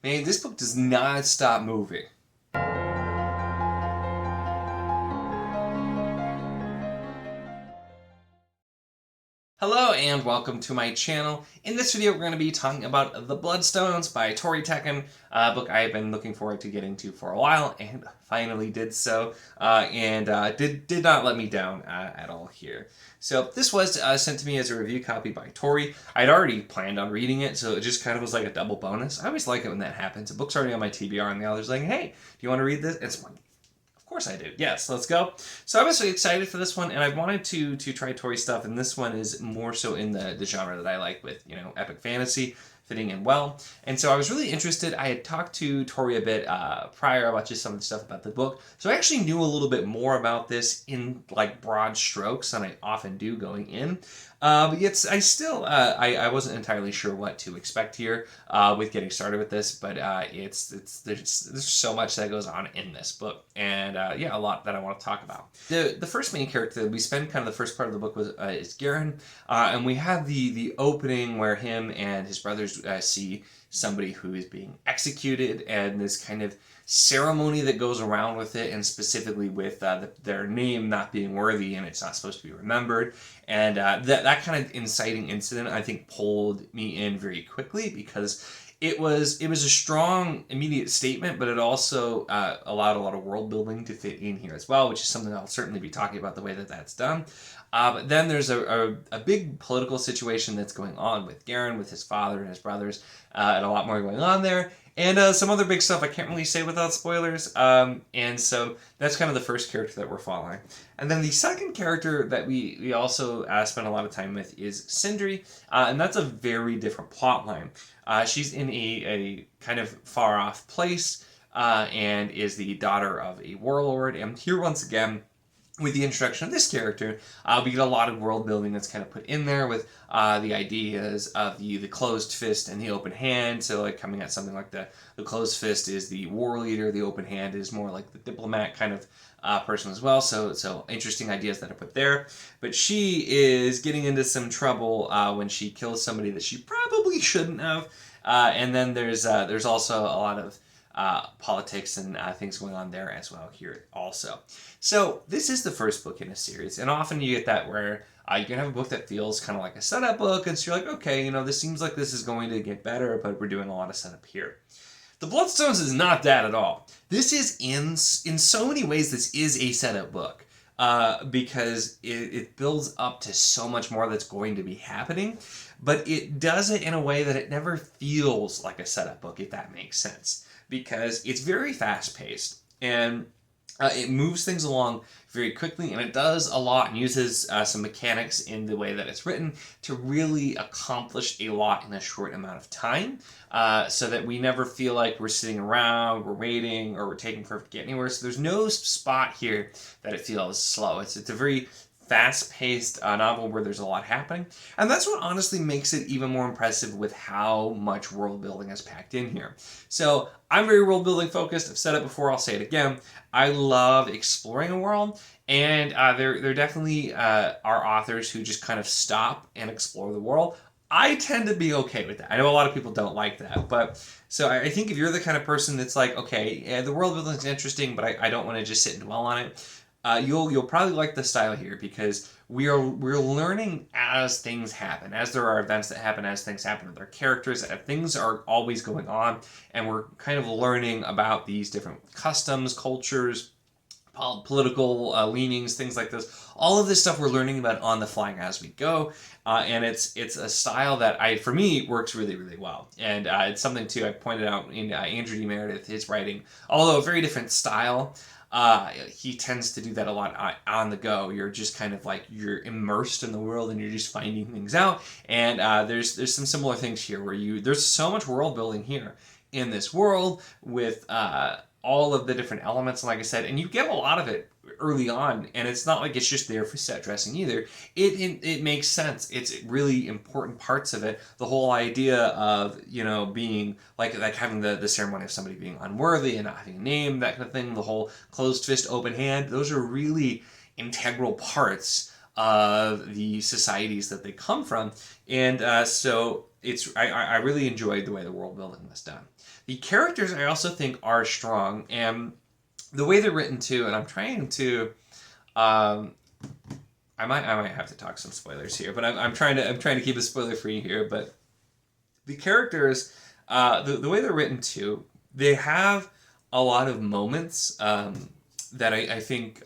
Man, this book does not stop moving. Hello and welcome to my channel. In this video we're going to be talking about The Bloodstones by Tori Tecken, a book I've been looking forward to getting to for a while and finally did so, and did not let me down at all here. So this was sent to me as a review copy by Tori. I'd already planned on reading it, so it just kind of was like a double bonus. I always like it when that happens. A book's already on my TBR and the author's like, hey, do you want to read this? It's like, of course I do. Yes, let's go. So I was so excited for this one, and I wanted to try Tori stuff, and this one is more so in the genre that I like with, epic fantasy, fitting in well. And so I was really interested. I had talked to Tori a bit prior about just some of the stuff about the book, so I actually knew a little bit more about this in like broad strokes than I often do going in. But yet I still, I wasn't entirely sure what to expect here with getting started with this, but there's so much that goes on in this book, and yeah, a lot that I want to talk about. The first main character, we spend kind of the first part of the book with is Garen, and we have the opening where him and his brothers see somebody who is being executed, and this kind of ceremony that goes around with it, and specifically with their name not being worthy and it's not supposed to be remembered. And that kind of inciting incident, I think, pulled me in very quickly because it was a strong immediate statement, but it also allowed a lot of world building to fit in here as well, which is something I'll certainly be talking about the way that that's done. But then there's a big political situation that's going on with Garen, with his father and his brothers, and a lot more going on there. And some other big stuff I can't really say without spoilers. And so that's kind of the first character that we're following. And then the second character that we also spend a lot of time with is Sindri. And that's a very different plot line. She's in a kind of far off place and is the daughter of a warlord. And here once again, with the introduction of this character, we get a lot of world building that's kind of put in there with the ideas of the closed fist and the open hand. So like coming at something like the closed fist is the war leader, the open hand is more like the diplomat kind of person as well. So interesting ideas that are put there. But she is getting into some trouble when she kills somebody that she probably shouldn't have. And then there's also a lot of politics and things going on there as well here also. So this is the first book in a series, and often you get that where you can have a book that feels kind of like a setup book, and so you're like, okay, this seems like this is going to get better, but we're doing a lot of setup here. The Bloodstones is not that at all. This is, in so many ways, this is a setup book. Because it builds up to so much more that's going to be happening, but it does it in a way that it never feels like a setup book, if that makes sense, because it's very fast-paced, and it moves things along very quickly, and it does a lot and uses some mechanics in the way that it's written to really accomplish a lot in a short amount of time, so that we never feel like we're sitting around, we're waiting, or we're taking forever to get anywhere. So there's no spot here that it feels slow. It's a very fast-paced novel where there's a lot happening, and that's what honestly makes it even more impressive with how much world building is packed in here. So I'm very world building focused. I've said it before, I'll say it again. I love exploring a world, and there definitely are authors who just kind of stop and explore the world. I tend to be okay with that. I know a lot of people don't like that, but so I think if you're the kind of person that's like, okay, yeah, the world building is interesting, but I don't want to just sit and dwell on it, you'll probably like the style here, because we're learning as things happen, as there are events that happen, as things happen with our characters, things are always going on, and we're kind of learning about these different customs, cultures, political leanings, things like this. All of this stuff we're learning about on the fly as we go, and it's a style that for me works really, really well. And it's something too I pointed out in Andrew D. Meredith, his writing, although a very different style. He tends to do that a lot on the go. You're just kind of like, you're immersed in the world and you're just finding things out. And there's some similar things here where there's so much world building here in this world with all of the different elements, like I said, and you get a lot of it early on, and it's not like it's just there for set dressing either. It makes sense. It's really important parts of it. The whole idea of being like having the ceremony of somebody being unworthy and not having a name, that kind of thing. The whole closed fist, open hand. Those are really integral parts of the societies that they come from, and so I really enjoyed the way the world building was done. The characters I also think are strong, and the way they're written too. And I'm trying to, I might have to talk some spoilers here, but I'm trying to keep it spoiler free here. But the characters, the way they're written too, they have a lot of moments that I think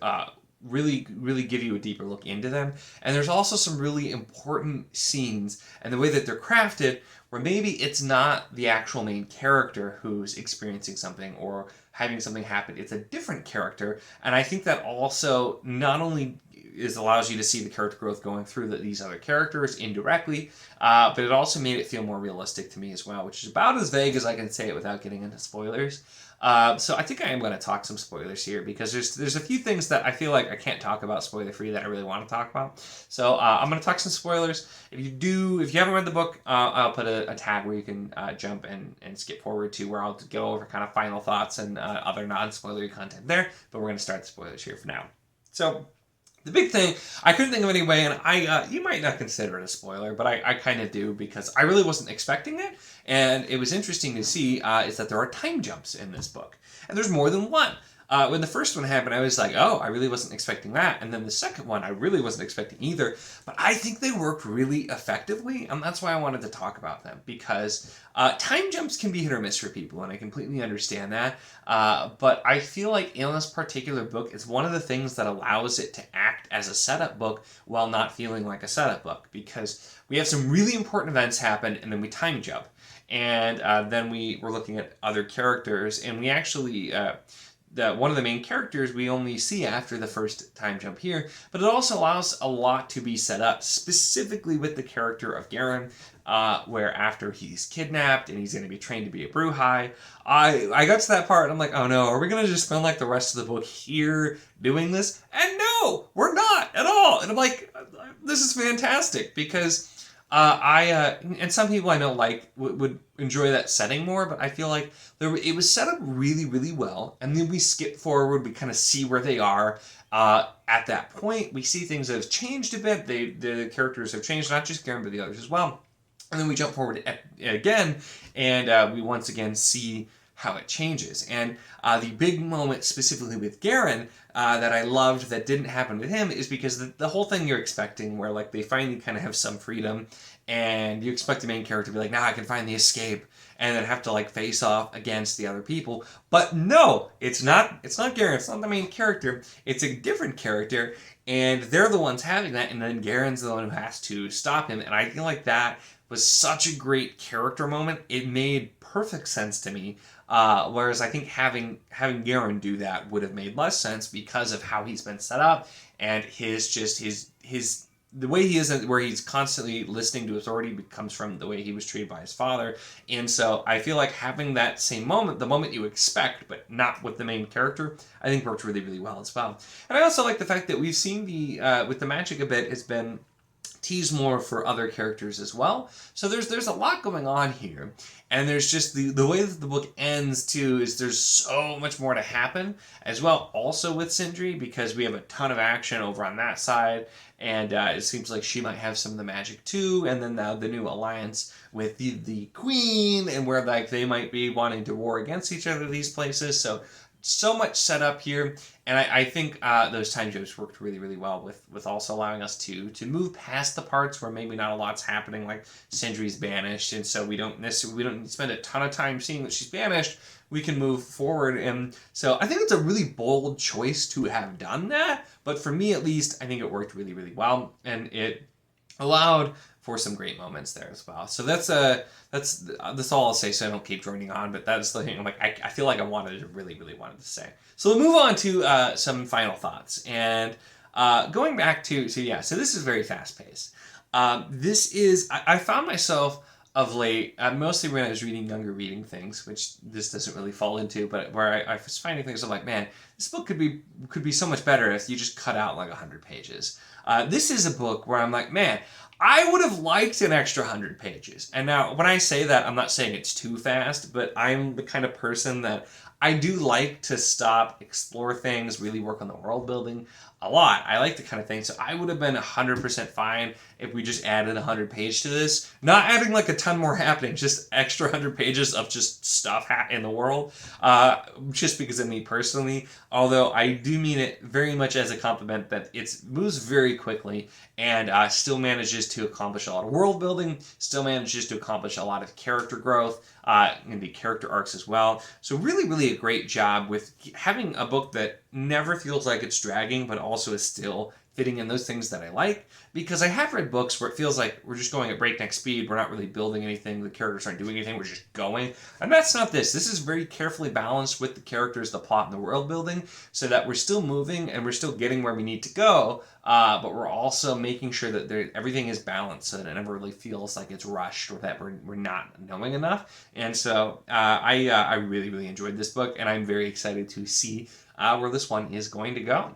really give you a deeper look into them. And there's also some really important scenes, and the way that they're crafted, where maybe it's not the actual main character who's experiencing something or having something happen, it's a different character. And I think that also not only allows you to see the character growth going through these other characters indirectly, but it also made it feel more realistic to me as well, which is about as vague as I can say it without getting into spoilers. So I think I am going to talk some spoilers here, because there's a few things that I feel like I can't talk about spoiler free that I really want to talk about. So I'm going to talk some spoilers. If you haven't read the book, I'll put a tag where you can jump and skip forward to where I'll go over kind of final thoughts and other non-spoilery content there. But we're going to start the spoilers here for now. So the big thing, I couldn't think of any way, and you might not consider it a spoiler, but I kind of do, because I really wasn't expecting it, and it was interesting to see is that there are time jumps in this book, and there's more than one. When the first one happened, I was like, oh, I really wasn't expecting that, and then the second one, I really wasn't expecting either, but I think they worked really effectively, and that's why I wanted to talk about them, because time jumps can be hit or miss for people, and I completely understand that, but I feel like in this particular book, it's one of the things that allows it to act as a setup book while not feeling like a setup book, because we have some really important events happen, and then we time jump, and then we're looking at other characters, and we actually one of the main characters we only see after the first time jump here, but it also allows a lot to be set up, specifically with the character of Garen, where after he's kidnapped and he's going to be trained to be a Bruhai, I got to that part and I'm like, oh no, are we going to just spend like the rest of the book here doing this? And no, we're not at all. And I'm like, this is fantastic, because and some people I know would enjoy that setting more, but I feel like it was set up really, really well, and then we skip forward, we kind of see where they are. At that point, we see things that have changed a bit. The characters have changed, not just Garen, but the others as well. And then we jump forward again, and we once again see how it changes. And the big moment specifically with Garen that I loved that didn't happen with him is because the whole thing you're expecting, where like they finally kind of have some freedom, and you expect the main character to be like, now I can finally escape, and then have to like face off against the other people. But no, it's not Garen, it's not the main character, it's a different character, and they're the ones having that, and then Garen's the one who has to stop him. And I feel like that was such a great character moment. It made perfect sense to me. Whereas I think having Garen do that would have made less sense, because of how he's been set up, and the way he is, where he's constantly listening to authority, comes from the way he was treated by his father. And so I feel like having that same moment, the moment you expect, but not with the main character, I think worked really, really well as well. And I also like the fact that we've seen with the magic a bit, has been tease more for other characters as well. So there's a lot going on here. And there's just the way that the book ends too, is there's so much more to happen as well, also with Sindri, because we have a ton of action over on that side, and it seems like she might have some of the magic too. And then the new alliance with the queen, and where like they might be wanting to war against each other, these places. So much set up here, and I think those time jumps worked really, really well with also allowing us to move past the parts where maybe not a lot's happening, like Sindri's banished, and so we don't spend a ton of time seeing that she's banished. We can move forward, and so I think it's a really bold choice to have done that, but for me at least, I think it worked really, really well, and it allowed for some great moments there as well. So that's all I'll say, so I don't keep droning on, but that's the thing I feel like I really, really wanted to say. So we'll move on to some final thoughts. And going back to, so this is very fast-paced. I found myself of late, mostly when I was reading younger reading things, which this doesn't really fall into, but where I was finding things, I'm like, man, this book could be so much better if you just cut out like 100 pages. This is a book where I'm like, man, I would have liked an extra 100 pages. And now, when I say that, I'm not saying it's too fast, but I'm the kind of person that I do like to stop, explore things, really work on the world building a lot. I like the kind of thing. So I would have been 100% fine if we just added 100 pages to this. Not adding like a ton more happening, just extra 100 pages of just stuff in the world. Just because of me personally. Although I do mean it very much as a compliment that it moves very quickly and still manages to accomplish a lot of world building, still manages to accomplish a lot of character growth, and the character arcs as well. So really, really a great job with having a book that never feels like it's dragging, but also is still fitting in those things that I like. Because I have read books where it feels like we're just going at breakneck speed, we're not really building anything, the characters aren't doing anything, we're just going. And that's not this. This is very carefully balanced with the characters, the plot, and the world building, so that we're still moving and we're still getting where we need to go, but we're also making sure that everything is balanced so that it never really feels like it's rushed or that we're not knowing enough. And so I really, really enjoyed this book, and I'm very excited to see where this one is going to go.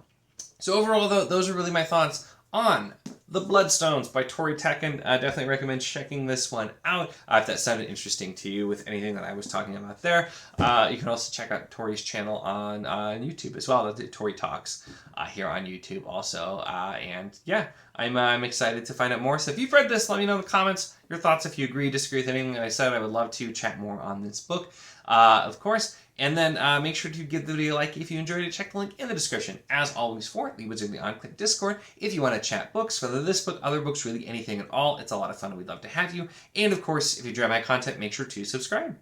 So overall, though, those are really my thoughts on The Bloodstones by Tori Tecken. Definitely recommend checking this one out if that sounded interesting to you with anything that I was talking about there. You can also check out Tori's channel on YouTube as well. Tori Talks here on YouTube also. And yeah, I'm excited to find out more. So if you've read this, let me know in the comments your thoughts. If you agree, disagree with anything that I said, I would love to chat more on this book, of course. And then make sure to give the video a like if you enjoyed it. Check the link in the description, as always, for the Wizard of the Enclave Discord. If you want to chat books, whether this book, other books, really anything at all, it's a lot of fun and we'd love to have you. And of course, if you enjoy my content, make sure to subscribe.